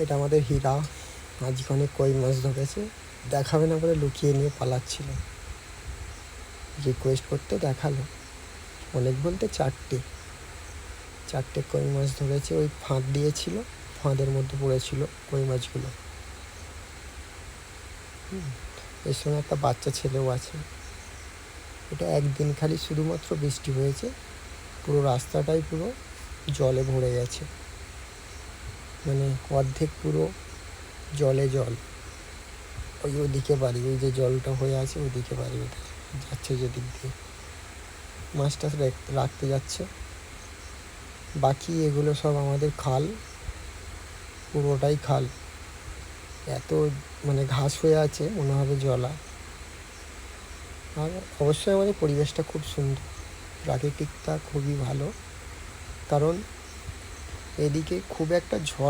এটা আমাদের হীরা, আজকে অনেক কই মাছ ধরেছে, দেখাবে না বলে লুকিয়ে নিয়ে পালাচ্ছিল, রিকোয়েস্ট করতে দেখালো। অনেক বলতে চারটে কই মাছ ধরেছে, ওই ফাঁদ দিয়েছিল, ফাঁদের মধ্যে পড়েছিল কই মাছগুলো। এর সঙ্গে একটা বাচ্চা ছেলেও আছে। এটা একদিন খালি শুধুমাত্র বৃষ্টি হয়েছে, পুরো রাস্তাটাই পুরো জলে ভরে গেছে, মানে অর্ধেক পুরো জলে জল। ওদিকে বাড়ি, ওই যে জলটা হয়ে আছে ওদিকে বাড়ি, ওদের যাচ্ছে যেদিক দিয়ে মাছটা রাখতে যাচ্ছে। বাকি এগুলো সব আমাদের খাল, পুরোটাই খাল, এত মানে ঘাস হয়ে আছে মনে হবে জলা। আর অবশ্যই আমাদের পরিবেশটা খুব সুন্দর, প্রাকৃতিকটা খুবই ভালো, কারণ এদিকে খুব একটা ঝড়